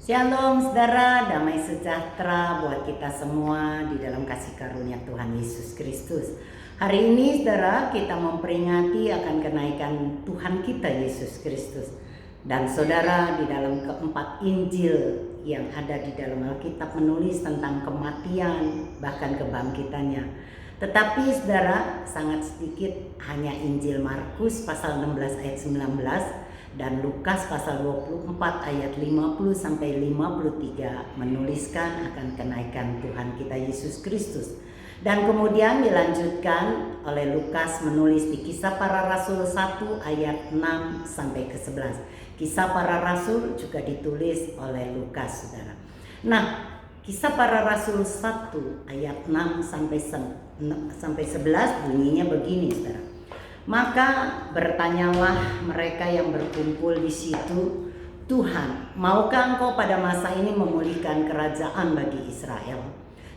Shalom saudara, damai sejahtera buat kita semua di dalam kasih karunia Tuhan Yesus Kristus. Hari ini saudara, kita memperingati akan kenaikan Tuhan kita Yesus Kristus. Dan saudara, di dalam keempat Injil yang ada di dalam Alkitab menulis tentang kematian bahkan kebangkitannya. Tetapi saudara, sangat sedikit, hanya Injil Markus pasal 16 ayat 19 dan Lukas pasal 24 ayat 50 sampai 53 menuliskan akan kenaikan Tuhan kita Yesus Kristus. Dan kemudian dilanjutkan oleh Lukas menulis di Kisah Para Rasul 1 ayat 6 sampai ke 11. Kisah Para Rasul juga ditulis oleh Lukas, saudara. Nah, Kisah Para Rasul 1 ayat 6 sampai 11 bunyinya begini, saudara. Maka bertanyalah mereka yang berkumpul di situ, Tuhan, maukah Engkau pada masa ini memulihkan kerajaan bagi Israel?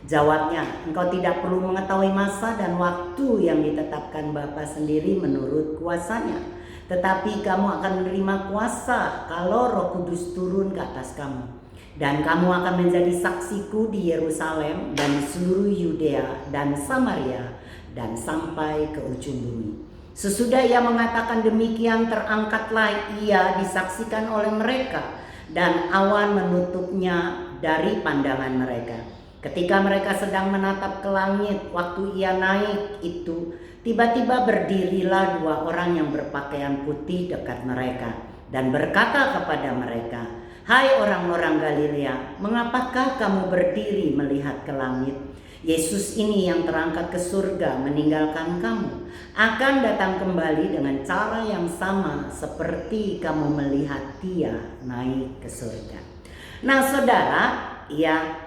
Jawabnya, Engkau tidak perlu mengetahui masa dan waktu yang ditetapkan Bapa sendiri menurut kuasanya. Tetapi kamu akan menerima kuasa kalau Roh Kudus turun ke atas kamu. Dan kamu akan menjadi saksiku di Yerusalem dan di seluruh Yudea dan Samaria dan sampai ke ujung bumi. Sesudah ia mengatakan demikian, terangkatlah ia disaksikan oleh mereka, dan awan menutupnya dari pandangan mereka. Ketika mereka sedang menatap ke langit, waktu ia naik itu, tiba-tiba berdirilah dua orang yang berpakaian putih dekat mereka, dan berkata kepada mereka, "Hai orang-orang Galilea, mengapakah kamu berdiri melihat ke langit? Yesus ini yang terangkat ke surga meninggalkan kamu, akan datang kembali dengan cara yang sama seperti kamu melihat dia naik ke surga." Nah saudara, ya,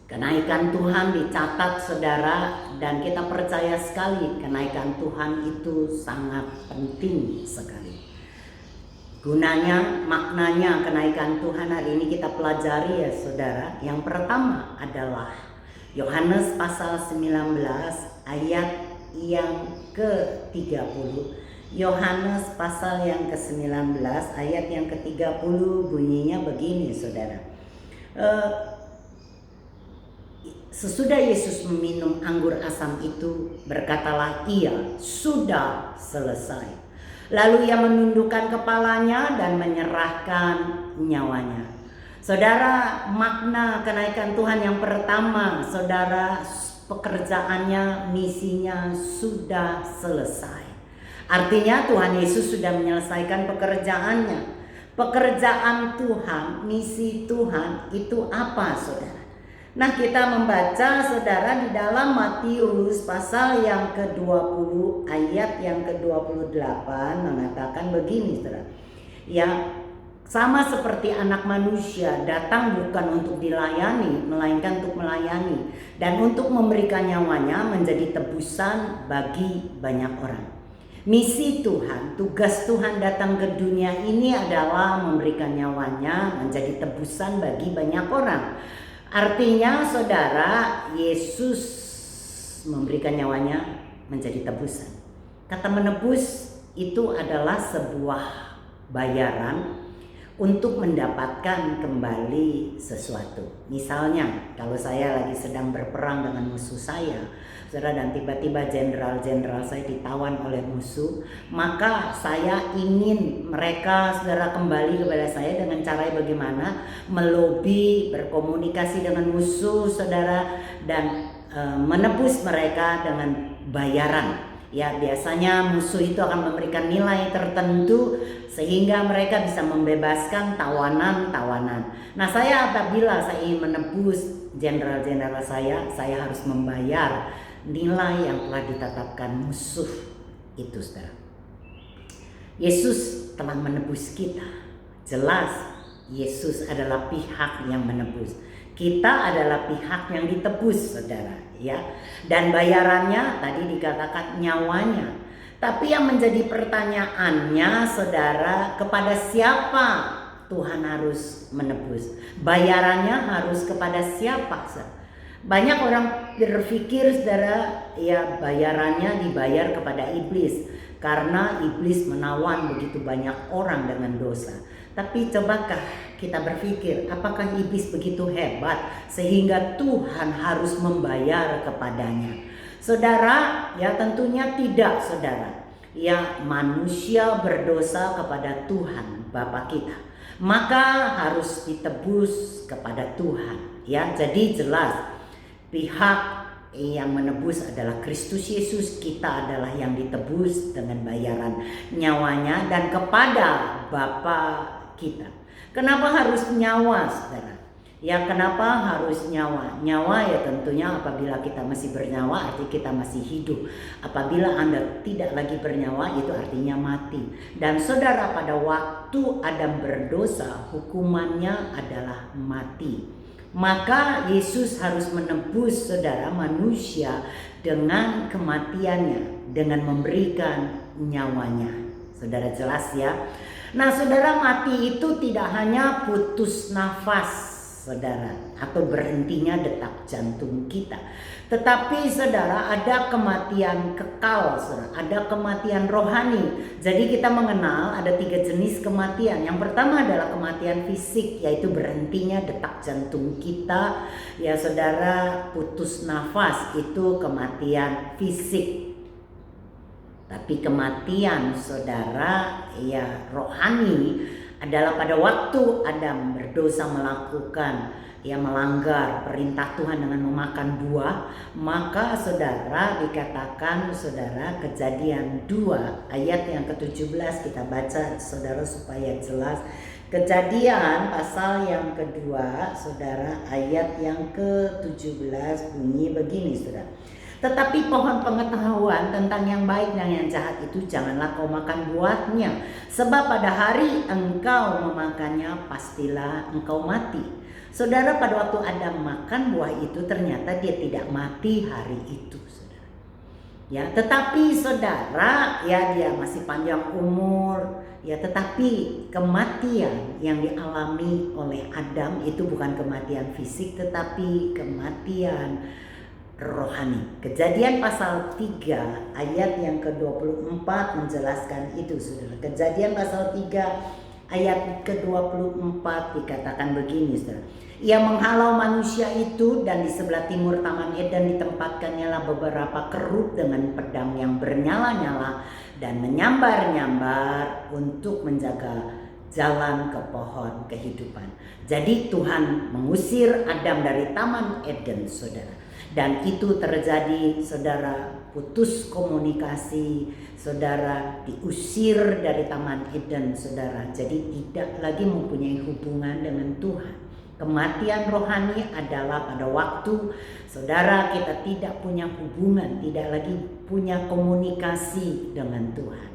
kenaikan Tuhan dicatat saudara, dan kita percaya sekali kenaikan Tuhan itu sangat penting sekali. Gunanya, maknanya kenaikan Tuhan hari ini kita pelajari ya saudara. Yang pertama adalah Yohanes pasal 19 ayat yang ke-30. Yohanes pasal yang ke-19 ayat yang ke-30 bunyinya begini saudara. Sesudah Yesus meminum anggur asam itu, berkatalah ia, "Sudah selesai." Lalu ia menundukkan kepalanya dan menyerahkan nyawanya. Saudara, makna kenaikan Tuhan yang pertama, saudara, pekerjaannya, misinya sudah selesai. Artinya Tuhan Yesus sudah menyelesaikan pekerjaannya. Pekerjaan Tuhan, misi Tuhan itu apa saudara? Nah, kita membaca saudara di dalam Matius pasal yang ke-20 ayat yang ke-28 mengatakan begini saudara. Ya, sama seperti anak manusia datang bukan untuk dilayani, melainkan untuk melayani dan untuk memberikan nyawanya menjadi tebusan bagi banyak orang. Misi Tuhan, tugas Tuhan datang ke dunia ini adalah memberikan nyawanya menjadi tebusan bagi banyak orang. Artinya saudara, Yesus memberikan nyawanya menjadi tebusan. Kata menebus itu adalah sebuah bayaran untuk mendapatkan kembali sesuatu. Misalnya kalau saya lagi sedang berperang dengan musuh saya, saudara, dan tiba-tiba jenderal-jenderal saya ditawan oleh musuh, maka saya ingin mereka saudara kembali kepada saya dengan cara bagaimana? Melobi, berkomunikasi dengan musuh saudara, dan menebus mereka dengan bayaran. Ya, biasanya musuh itu akan memberikan nilai tertentu sehingga mereka bisa membebaskan tawanan-tawanan. Nah, saya apabila saya ingin menebus jenderal-jenderal saya harus membayar nilai yang telah ditetapkan musuh itu, saudara. Yesus telah menebus kita. Jelas Yesus adalah pihak yang menebus. Kita adalah pihak yang ditebus, saudara, ya. Dan bayarannya tadi dikatakan nyawanya. Tapi yang menjadi pertanyaannya, saudara, kepada siapa Tuhan harus menebus? Bayarannya harus kepada siapa, saudara? Banyak orang berpikir, saudara, ya bayarannya dibayar kepada iblis karena iblis menawan begitu banyak orang dengan dosa. Tapi cobakah kita berpikir, apakah iblis begitu hebat sehingga Tuhan harus membayar kepadanya? Saudara, ya tentunya tidak, saudara. Ya, manusia berdosa kepada Tuhan Bapa kita, maka harus ditebus kepada Tuhan. Ya, jadi jelas pihak yang menebus adalah Kristus Yesus, kita adalah yang ditebus dengan bayaran nyawanya dan kepada Bapa kita. Kenapa harus nyawa, saudara? Ya, kenapa harus nyawa? Nyawa ya tentunya apabila kita masih bernyawa artinya kita masih hidup. Apabila Anda tidak lagi bernyawa itu artinya mati. Dan saudara, pada waktu Adam berdosa hukumannya adalah mati. Maka Yesus harus menebus saudara manusia dengan kematiannya, dengan memberikan nyawanya. Saudara jelas ya. Nah, saudara, mati itu tidak hanya putus nafas, saudara, atau berhentinya detak jantung kita. Tetapi saudara, ada kematian kekal, saudara, ada kematian rohani. Jadi kita mengenal ada 3 jenis kematian. Yang pertama adalah kematian fisik, yaitu berhentinya detak jantung kita. Ya saudara, putus nafas itu kematian fisik. Tapi kematian saudara, ya rohani, adalah pada waktu Adam berdosa melanggar perintah Tuhan dengan memakan buah. Maka saudara dikatakan, saudara, Kejadian 2 ayat yang ke-17, kita baca saudara supaya jelas. Kejadian pasal yang kedua, saudara, ayat yang ke-17 bunyi begini, saudara. Tetapi pohon pengetahuan tentang yang baik dan yang jahat itu janganlah kau makan buahnya, sebab pada hari engkau memakannya pastilah engkau mati. Saudara, pada waktu Adam makan buah itu ternyata dia tidak mati hari itu, saudara. Ya, tetapi saudara, ya dia masih panjang umur, ya tetapi kematian yang dialami oleh Adam itu bukan kematian fisik tetapi kematian rohani. Kejadian pasal 3 ayat yang ke-24 menjelaskan itu, saudara. Kejadian pasal 3 ayat ke-24 dikatakan begini, saudara. Ia menghalau manusia itu, dan di sebelah timur Taman Eden ditempatkannya beberapa kerub dengan pedang yang bernyala-nyala dan menyambar-nyambar untuk menjaga jalan ke pohon kehidupan. Jadi Tuhan mengusir Adam dari Taman Eden, saudara. Dan itu terjadi, saudara, putus komunikasi, saudara, diusir dari Taman Eden, saudara. Jadi tidak lagi mempunyai hubungan dengan Tuhan. Kematian rohani adalah pada waktu, saudara, kita tidak punya hubungan, tidak lagi punya komunikasi dengan Tuhan.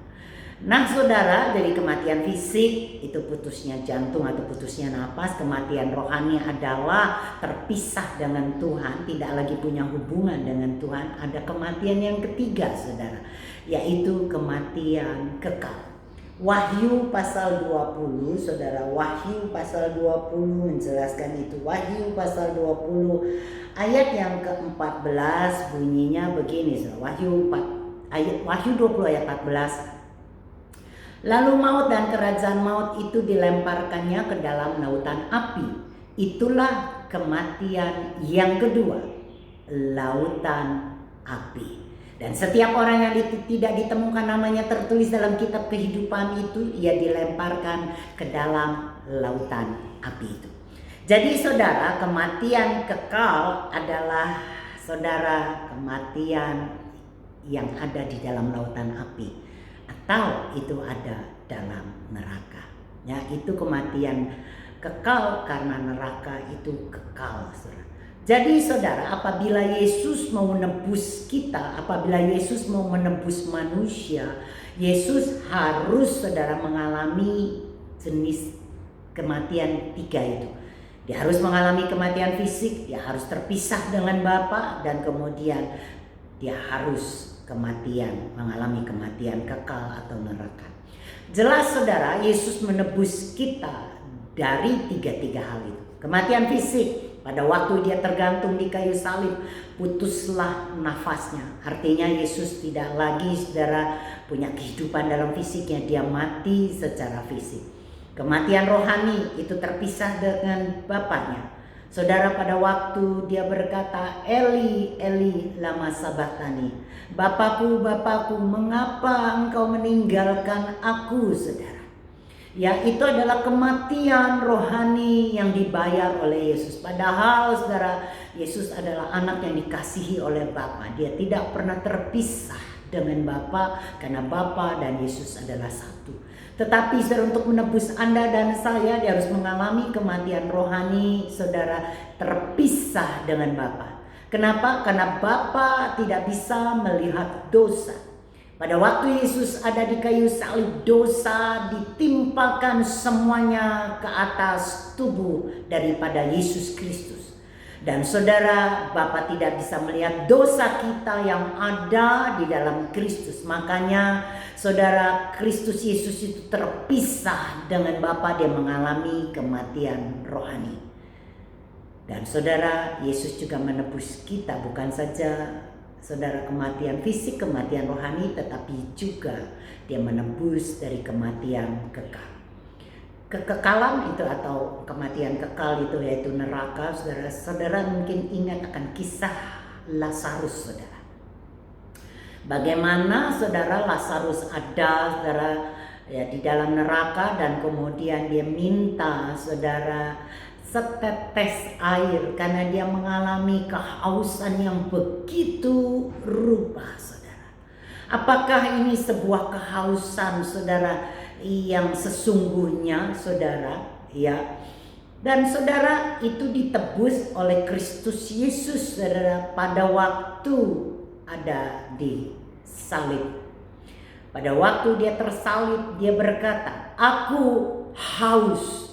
Nah saudara, dari kematian fisik itu putusnya jantung atau putusnya napas. Kematian rohani adalah terpisah dengan Tuhan, tidak lagi punya hubungan dengan Tuhan. Ada kematian yang ketiga, saudara, yaitu kematian kekal. Wahyu pasal 20, saudara, Wahyu pasal 20 menjelaskan itu. Wahyu pasal 20 ayat yang ke-14 bunyinya begini, saudara. Wahyu 20 ayat 14. Lalu maut dan kerajaan maut itu dilemparkannya ke dalam lautan api. Itulah kematian yang kedua, lautan api. Dan setiap orang yang tidak ditemukan namanya tertulis dalam kitab kehidupan itu, ia dilemparkan ke dalam lautan api itu. Jadi saudara, kematian kekal adalah, saudara, kematian yang ada di dalam lautan api, atau itu ada dalam neraka. Ya, itu kematian kekal karena neraka itu kekal, saudara. Jadi saudara, apabila Yesus mau menebus kita, apabila Yesus mau menebus manusia, Yesus harus, saudara, mengalami jenis kematian 3 itu. Dia harus mengalami kematian fisik, dia harus terpisah dengan Bapa, dan kemudian dia harus mengalami kematian kekal atau neraka. Jelas saudara, Yesus menebus kita dari 3 hal itu. Kematian fisik, pada waktu dia tergantung di kayu salib, putuslah nafasnya. Artinya Yesus tidak lagi, saudara, punya kehidupan dalam fisiknya, dia mati secara fisik. Kematian rohani itu terpisah dengan Bapaknya. Saudara, pada waktu dia berkata, Eli, Eli, lama sabachthani. Bapakku, Bapakku, mengapa engkau meninggalkan aku, saudara? Ya, itu adalah kematian rohani yang dibayar oleh Yesus. Padahal, saudara, Yesus adalah anak yang dikasihi oleh Bapa. Dia tidak pernah terpisah dengan Bapa karena Bapa dan Yesus adalah satu. Tetapi saudara, untuk menebus Anda dan saya, dia harus mengalami kematian rohani, saudara, terpisah dengan Bapa. Kenapa? Karena Bapa tidak bisa melihat dosa. Pada waktu Yesus ada di kayu salib, dosa ditimpakan semuanya ke atas tubuh daripada Yesus Kristus. Dan saudara, Bapa tidak bisa melihat dosa kita yang ada di dalam Kristus. Makanya saudara, Kristus Yesus itu terpisah dengan Bapa, dia mengalami kematian rohani. Dan saudara, Yesus juga menebus kita, bukan saja saudara kematian fisik, kematian rohani, tetapi juga dia menebus dari kematian kekal. Kekekalan itu atau kematian kekal itu yaitu neraka. Saudara mungkin ingat akan kisah Lazarus, saudara. Bagaimana saudara Lazarus ada, saudara, ya, di dalam neraka, dan kemudian dia minta saudara setetes air karena dia mengalami kehausan yang begitu rupa, saudara. Apakah ini sebuah kehausan, saudara, yang sesungguhnya, saudara, ya? Dan saudara, itu ditebus oleh Kristus Yesus, saudara, pada waktu ada di salib. Pada waktu dia tersalib, dia berkata, aku haus.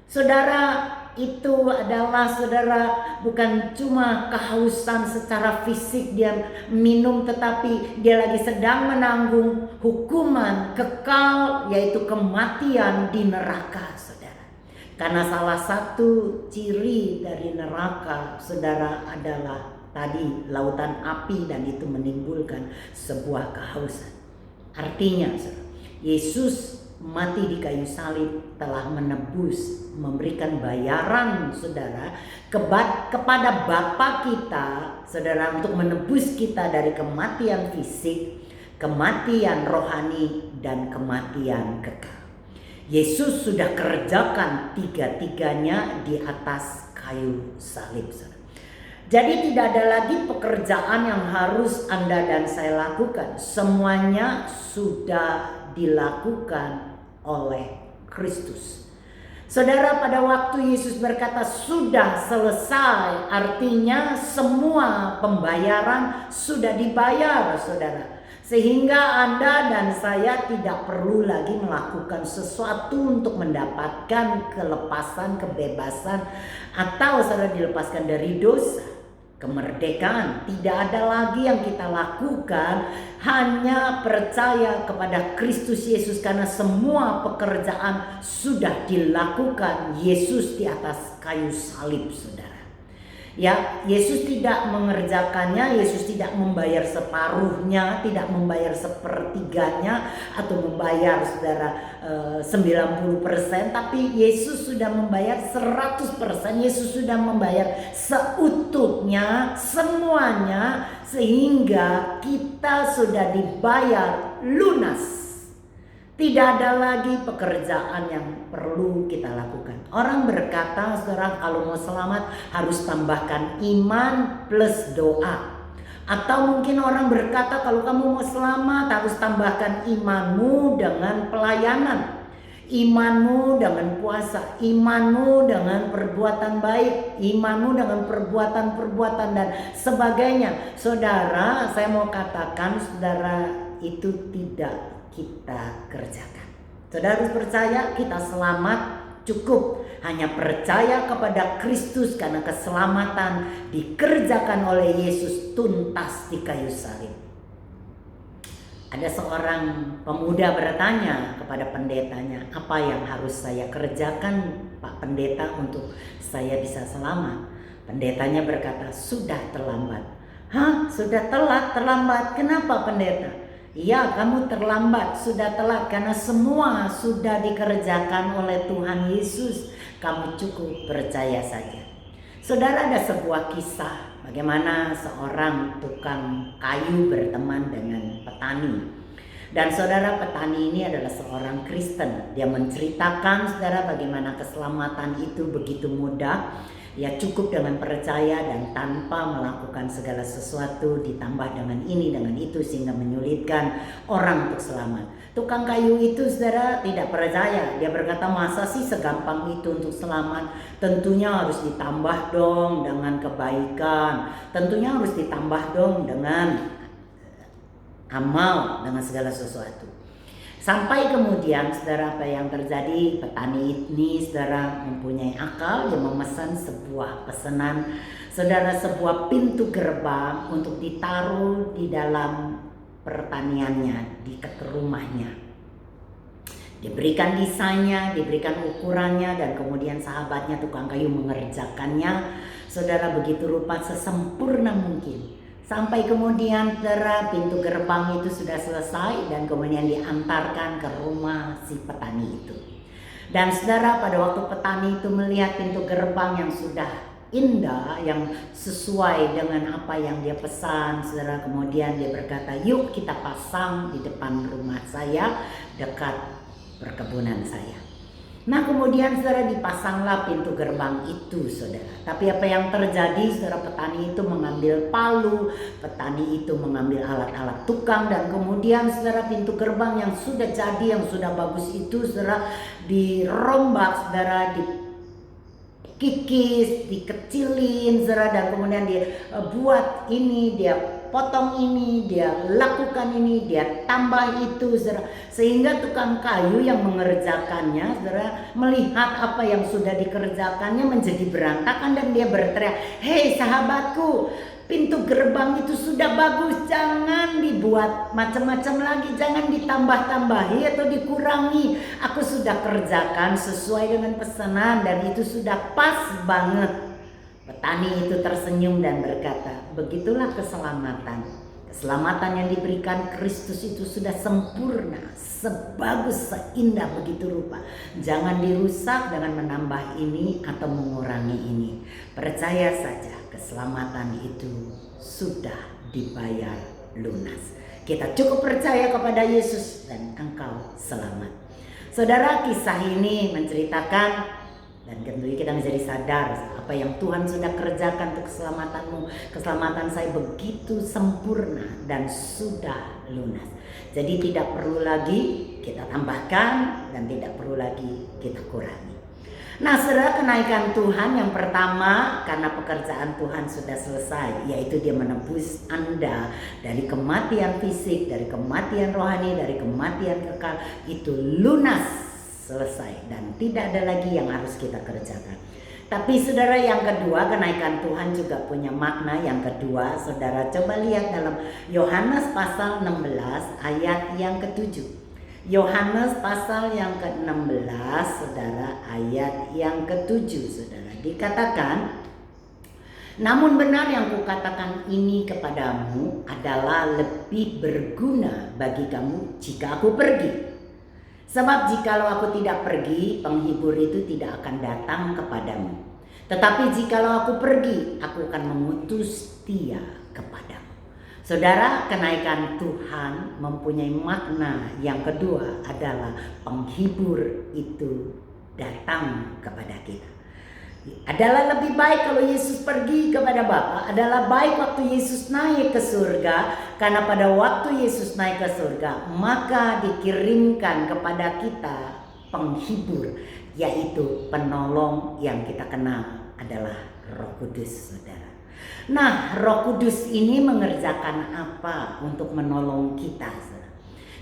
Saudara, itu adalah, saudara, bukan cuma kehausan secara fisik dia minum, tetapi dia lagi sedang menanggung hukuman kekal, yaitu kematian di neraka, saudara. Karena salah satu ciri dari neraka, saudara, adalah tadi lautan api, dan itu menimbulkan sebuah kehausan. Artinya, saudara, Yesus mati di kayu salib telah menebus, memberikan bayaran, saudara, kepada Bapa kita, saudara, untuk menebus kita dari kematian fisik, kematian rohani, dan kematian kekal. Yesus sudah kerjakan tiga-tiganya di atas kayu salib, saudara. Jadi tidak ada lagi pekerjaan yang harus Anda dan saya lakukan. Semuanya sudah dilakukan oleh Kristus. Saudara, pada waktu Yesus berkata sudah selesai, artinya semua pembayaran sudah dibayar, saudara. Sehingga Anda dan saya tidak perlu lagi melakukan sesuatu untuk mendapatkan kelepasan, kebebasan, atau saudara dilepaskan dari dosa. Kemerdekaan tidak ada lagi yang kita lakukan, hanya percaya kepada Kristus Yesus karena semua pekerjaan sudah dilakukan Yesus di atas kayu salib, saudara. Ya, Yesus tidak mengerjakannya, Yesus tidak membayar separuhnya, tidak membayar sepertiganya, atau membayar, saudara, 90%, tapi Yesus sudah membayar 100%. Yesus sudah membayar seutuhnya, semuanya, sehingga kita sudah dibayar lunas. Tidak ada lagi pekerjaan yang perlu kita lakukan. Orang berkata, saudara, kalau mau selamat harus tambahkan iman plus doa. Atau mungkin orang berkata, kalau kamu mau selamat harus tambahkan imanmu dengan pelayanan, imanmu dengan puasa, imanmu dengan perbuatan baik, imanmu dengan perbuatan-perbuatan dan sebagainya. Saudara, saya mau katakan, saudara, itu tidak kita kerjakan. Saudara harus percaya kita selamat, cukup hanya percaya kepada Kristus karena keselamatan dikerjakan oleh Yesus tuntas di kayu salib. Ada seorang pemuda bertanya kepada pendetanya, apa yang harus saya kerjakan, Pak Pendeta, untuk saya bisa selamat? Pendetanya berkata, sudah terlambat. Hah? Sudah terlambat? Kenapa, pendeta? Ya, kamu terlambat, sudah telat karena semua sudah dikerjakan oleh Tuhan Yesus. Kamu cukup percaya saja. Saudara, ada sebuah kisah bagaimana seorang tukang kayu berteman dengan petani. Dan saudara, petani ini adalah seorang Kristen. Dia menceritakan saudara bagaimana keselamatan itu begitu mudah. Ya, cukup dengan percaya dan tanpa melakukan segala sesuatu, ditambah dengan ini dengan itu sehingga menyulitkan orang untuk selamat. Tukang kayu itu saudara tidak percaya. Dia berkata, masa sih segampang itu untuk selamat? Tentunya harus ditambah dong dengan kebaikan. Tentunya harus ditambah dong dengan amal, dengan segala sesuatu. Sampai kemudian saudara, apa yang terjadi? Petani ini saudara mempunyai akal. Dia memesan sebuah pesanan saudara, sebuah pintu gerbang untuk ditaruh di dalam pertaniannya, di dekat rumahnya. Diberikan desainnya, diberikan ukurannya, dan kemudian sahabatnya tukang kayu mengerjakannya saudara begitu rupa sesempurna mungkin. Sampai kemudian saudara, pintu gerbang itu sudah selesai dan kemudian diantarkan ke rumah si petani itu. Dan saudara, pada waktu petani itu melihat pintu gerbang yang sudah indah, yang sesuai dengan apa yang dia pesan, saudara, kemudian dia berkata, yuk kita pasang di depan rumah saya, dekat perkebunan saya. Nah, kemudian saudara, dipasanglah pintu gerbang itu saudara. Tapi apa yang terjadi saudara, petani itu mengambil palu, petani itu mengambil alat-alat tukang, dan kemudian saudara, pintu gerbang yang sudah jadi, yang sudah bagus itu saudara, dirombak saudara, dikikis, dikecilin saudara, dan kemudian dia buat ini, dia potong ini, dia lakukan ini, dia tambah itu saudara. Sehingga tukang kayu yang mengerjakannya saudara, melihat apa yang sudah dikerjakannya menjadi berantakan, dan dia berteriak, hei sahabatku, pintu gerbang itu sudah bagus, jangan dibuat macam-macam lagi, jangan ditambah-tambahi atau dikurangi. Aku sudah kerjakan sesuai dengan pesanan dan itu sudah pas banget. Petani itu tersenyum dan berkata, begitulah keselamatan. Keselamatan yang diberikan Kristus itu sudah sempurna, sebagus, seindah begitu rupa. Jangan dirusak dengan menambah ini atau mengurangi ini. Percaya saja, keselamatan itu sudah dibayar lunas. Kita cukup percaya kepada Yesus dan engkau selamat. Saudara, kisah ini menceritakan, dan tentunya kita menjadi sadar apa yang Tuhan sudah kerjakan untuk keselamatanmu. Keselamatan saya begitu sempurna dan sudah lunas. Jadi tidak perlu lagi kita tambahkan dan tidak perlu lagi kita kurangi. Nah saudara, kenaikan Tuhan yang pertama karena pekerjaan Tuhan sudah selesai, yaitu dia menebus Anda dari kematian fisik, dari kematian rohani, dari kematian kekal. Itu lunas, selesai, dan tidak ada lagi yang harus kita kerjakan. Tapi saudara, yang kedua, kenaikan Tuhan juga punya makna yang kedua. Saudara coba lihat dalam Yohanes pasal 16 ayat yang ke-7. Yohanes pasal yang ke-16 saudara, ayat yang ke-7 saudara, dikatakan, namun benar yang kukatakan ini kepadamu adalah lebih berguna bagi kamu jika aku pergi. Sebab jikalau aku tidak pergi, penghibur itu tidak akan datang kepadamu. Tetapi jikalau aku pergi, aku akan mengutus dia kepadamu. Saudara, kenaikan Tuhan mempunyai makna yang kedua adalah penghibur itu datang kepada kita. Adalah lebih baik kalau Yesus pergi kepada Bapa, adalah baik waktu Yesus naik ke surga, karena pada waktu Yesus naik ke surga maka dikirimkan kepada kita penghibur, yaitu penolong yang kita kenal adalah Roh Kudus saudara. Nah, Roh Kudus ini mengerjakan apa untuk menolong kita saudara?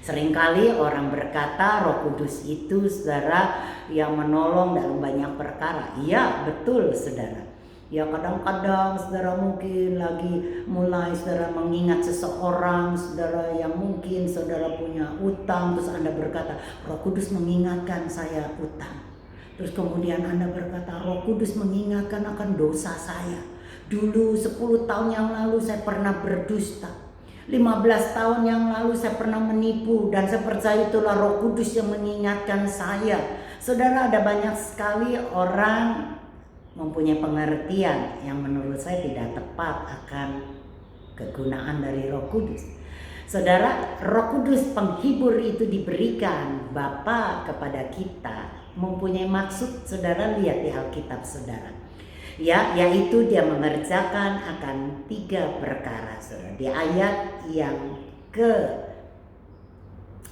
Seringkali orang berkata Roh Kudus itu saudara yang menolong dalam banyak perkara. Iya, betul saudara. Ya, kadang-kadang saudara mungkin lagi mulai saudara mengingat seseorang saudara yang mungkin saudara punya utang, terus Anda berkata, Roh Kudus mengingatkan saya utang. Terus kemudian Anda berkata, Roh Kudus mengingatkan akan dosa saya. Dulu 10 tahun yang lalu saya pernah berdusta. 15 tahun yang lalu saya pernah menipu dan saya percaya itulah Roh Kudus yang mengingatkan saya. Saudara, ada banyak sekali orang mempunyai pengertian yang menurut saya tidak tepat akan kegunaan dari Roh Kudus. Saudara, Roh Kudus penghibur itu diberikan Bapa kepada kita, mempunyai maksud. Saudara lihat di Alkitab saudara, ya, yaitu dia mengerjakan akan 3 perkara. Saudara, di ayat yang ke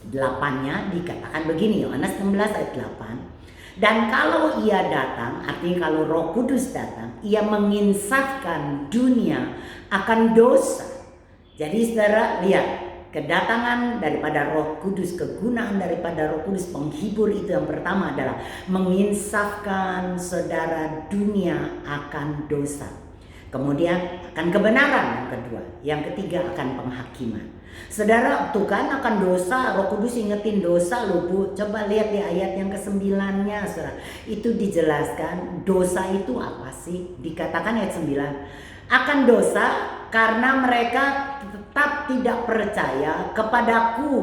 8-nya dikatakan begini, Yohanes 16 ayat 8. Dan kalau ia datang, artinya kalau Roh Kudus datang, ia menginsafkan dunia akan dosa. Jadi saudara lihat, kedatangan daripada Roh Kudus, kegunaan daripada Roh Kudus penghibur itu yang pertama adalah menginsafkan saudara dunia akan dosa. Kemudian akan kebenaran yang kedua. Yang ketiga akan penghakiman. Saudara, tuh kan akan dosa, Roh Kudus ingetin dosa loh Bu. Coba lihat di ayat yang ke-9-nya saudara. Itu dijelaskan dosa itu apa sih? Dikatakan ayat 9. Akan dosa karena mereka tetap tidak percaya kepadaku.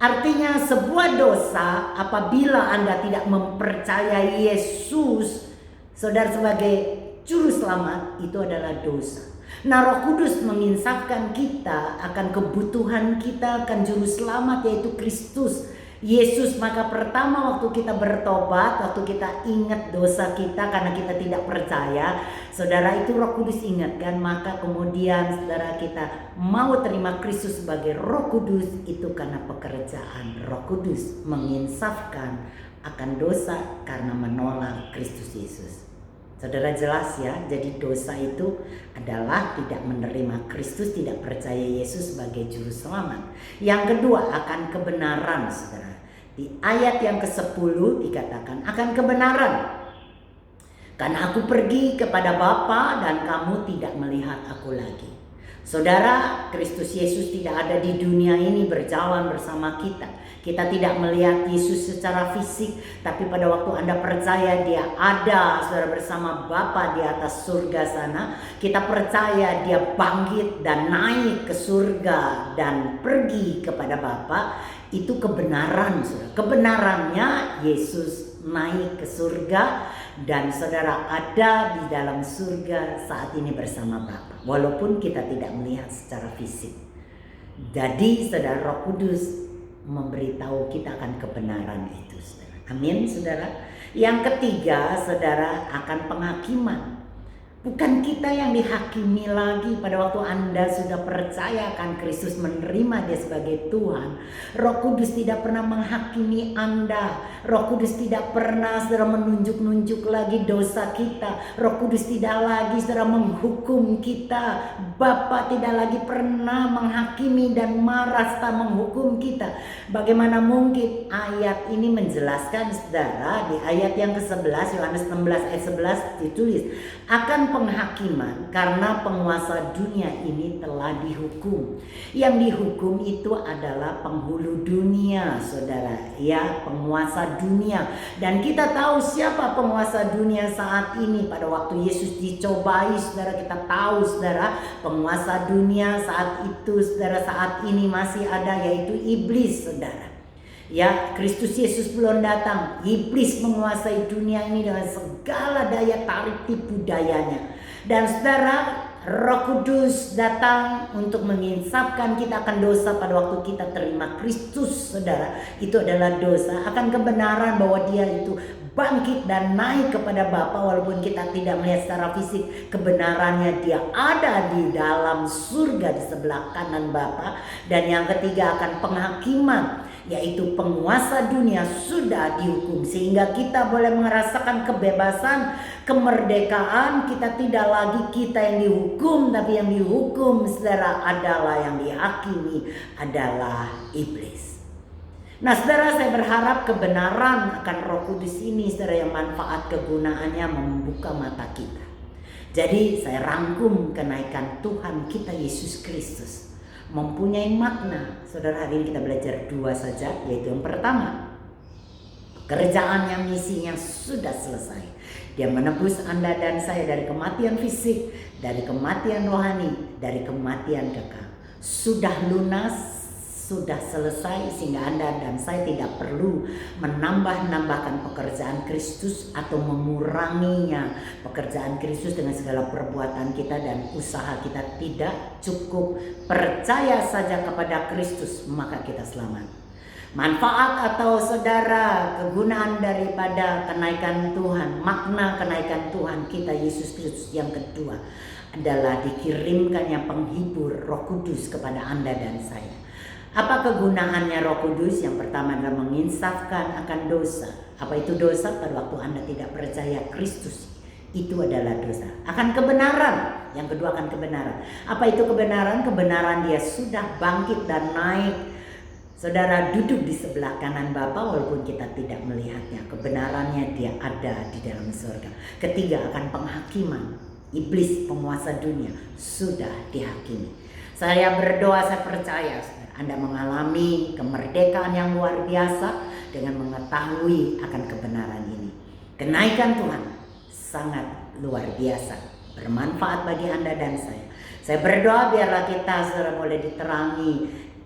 Artinya sebuah dosa apabila Anda tidak mempercayai Yesus, saudara, sebagai juru selamat, itu adalah dosa. Nah, Roh Kudus menginsafkan kita akan kebutuhan kita akan juru selamat, yaitu Kristus Yesus. Maka pertama waktu kita bertobat, waktu kita ingat dosa kita karena kita tidak percaya, saudara, itu Roh Kudus ingatkan. Maka kemudian saudara kita mau terima Kristus sebagai Roh Kudus, itu karena pekerjaan Roh Kudus menginsafkan akan dosa karena menolak Kristus Yesus. Saudara jelas ya, jadi dosa itu adalah tidak menerima Kristus, tidak percaya Yesus sebagai juru selamat. Yang kedua akan kebenaran saudara. Di ayat yang ke-10 dikatakan akan kebenaran. Karena aku pergi kepada Bapa dan kamu tidak melihat aku lagi. Saudara, Kristus Yesus tidak ada di dunia ini berjalan bersama kita. Kita tidak melihat Yesus secara fisik, tapi pada waktu Anda percaya dia ada, saudara, bersama Bapa di atas surga sana. Kita percaya dia bangkit dan naik ke surga dan pergi kepada Bapa. Itu kebenaran, saudara. Kebenarannya Yesus naik ke surga dan saudara ada di dalam surga saat ini bersama Bapa, walaupun kita tidak melihat secara fisik. Jadi saudara, Roh Kudus memberitahu kita akan kebenaran itu, saudara. Amin, saudara. Yang ketiga, saudara, akan penghakiman. Bukan kita yang dihakimi lagi pada waktu Anda sudah percaya akan Kristus, menerima dia sebagai Tuhan. Roh Kudus tidak pernah menghakimi Anda. Roh Kudus tidak pernah saudara menunjuk-nunjuk lagi dosa kita. Roh Kudus tidak lagi saudara menghukum kita. Bapa tidak lagi pernah menghakimi dan marah serta menghukum kita. Bagaimana mungkin? Ayat ini menjelaskan saudara, di ayat yang ke-11 Yohanes 16 ayat 11 ditulis akan penghakiman karena penguasa dunia ini telah dihukum. Yang dihukum itu adalah penghulu dunia, saudara, ya, penguasa dunia. Dan kita tahu siapa penguasa dunia saat ini. Pada waktu Yesus dicobai, saudara, kita tahu saudara, penguasa dunia saat itu, saudara, saat ini masih ada, yaitu iblis, saudara. Ya, Kristus Yesus belum datang. Iblis menguasai dunia ini dengan segala daya tarik tipu dayanya. Dan saudara, Roh Kudus datang untuk menginsafkan kita akan dosa pada waktu kita terima Kristus, saudara. Itu adalah dosa, akan kebenaran bahwa dia itu bangkit dan naik kepada Bapa walaupun kita tidak melihat secara fisik. Kebenarannya dia ada di dalam surga di sebelah kanan Bapa. Dan yang ketiga akan penghakiman, yaitu penguasa dunia sudah dihukum, sehingga kita boleh merasakan kebebasan, kemerdekaan. Kita tidak lagi kita yang dihukum, tapi yang dihukum saudara adalah, yang dihakimi adalah iblis. Nah saudara, saya berharap kebenaran akan Roh Kudus ini saudara, yang manfaat kegunaannya membuka mata kita. Jadi saya rangkum kenaikan Tuhan kita Yesus Kristus mempunyai makna. Saudara, hari ini kita belajar 2 saja, yaitu yang pertama, kerjaannya, misinya sudah selesai. Dia menebus Anda dan saya dari kematian fisik, dari kematian rohani, dari kematian kekal. sudah lunas, sudah selesai, sehingga Anda dan saya tidak perlu menambah-nambahkan pekerjaan Kristus atau menguranginya pekerjaan Kristus dengan segala perbuatan kita dan usaha kita. Tidak cukup percaya saja kepada Kristus maka kita selamat. Manfaat atau saudara kegunaan daripada kenaikan Tuhan, makna kenaikan Tuhan kita Yesus Kristus yang kedua adalah dikirimkannya penghibur Roh Kudus kepada Anda dan saya. Apa kegunaannya Roh Kudus? Yang pertama adalah menginsafkan akan dosa. Apa itu dosa? Pada waktu Anda tidak percaya Kristus, itu adalah dosa. Akan kebenaran. Yang kedua akan kebenaran. Apa itu kebenaran? Kebenaran dia sudah bangkit dan naik. Saudara duduk di sebelah kanan Bapa walaupun kita tidak melihatnya. Kebenarannya dia ada di dalam surga. Ketiga akan penghakiman. Iblis penguasa dunia sudah dihakimi. Saya berdoa, saya percaya Anda mengalami kemerdekaan yang luar biasa dengan mengetahui akan kebenaran ini. Kenaikan Tuhan sangat luar biasa, bermanfaat bagi Anda dan saya. Saya berdoa biarlah kita saudara boleh diterangi,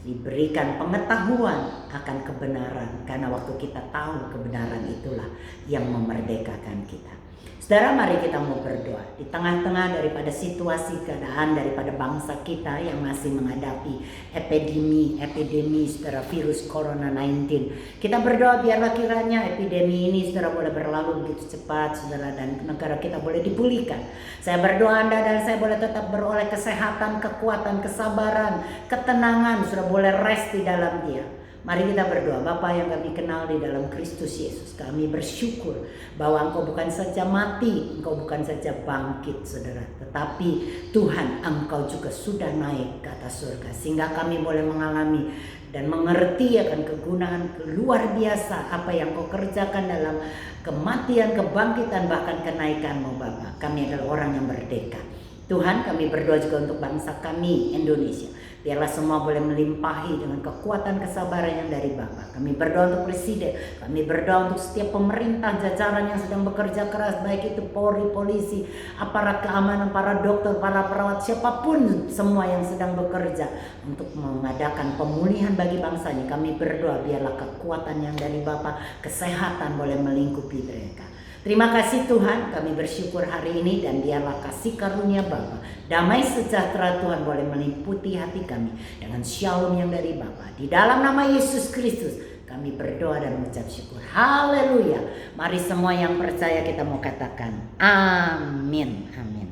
diberikan pengetahuan akan kebenaran, karena waktu kita tahu kebenaran itulah yang memerdekakan kita. Saudara, mari kita mau berdoa di tengah-tengah daripada situasi keadaan daripada bangsa kita yang masih menghadapi epidemi saudara virus corona 19. Kita berdoa biarlah kiranya epidemi ini saudara boleh berlalu begitu cepat saudara, dan negara kita boleh dipulihkan. Saya berdoa Anda dan saya boleh tetap beroleh kesehatan, kekuatan, kesabaran, ketenangan, saudara boleh rest di dalam Dia. Mari kita berdoa. Bapa yang kami kenal di dalam Kristus Yesus, kami bersyukur bahwa Engkau bukan saja mati, Engkau bukan saja bangkit saudara, tetapi Tuhan Engkau juga sudah naik ke atas surga, sehingga kami boleh mengalami dan mengerti akan kegunaan luar biasa apa yang Kau kerjakan dalam kematian, kebangkitan, bahkan kenaikan-Mu Bapa. Kami adalah orang yang merdeka. Tuhan, kami berdoa juga untuk bangsa kami Indonesia. Biarlah semua boleh melimpahi dengan kekuatan kesabaran yang dari Bapa. Kami berdoa untuk Presiden, kami berdoa untuk setiap pemerintah jajaran yang sedang bekerja keras, baik itu Polri, polisi, aparat keamanan, para dokter, para perawat, siapapun semua yang sedang bekerja untuk mengadakan pemulihan bagi bangsa ini. Kami berdoa biarlah kekuatan yang dari Bapa, kesehatan boleh melingkupi mereka. Terima kasih Tuhan, kami bersyukur hari ini, dan biarlah kasih karunia Bapa, damai sejahtera Tuhan boleh meliputi hati kami dengan shalom yang dari Bapa. Di dalam nama Yesus Kristus kami berdoa dan mengucap syukur. Haleluya. Mari semua yang percaya kita mau katakan amin. Amin.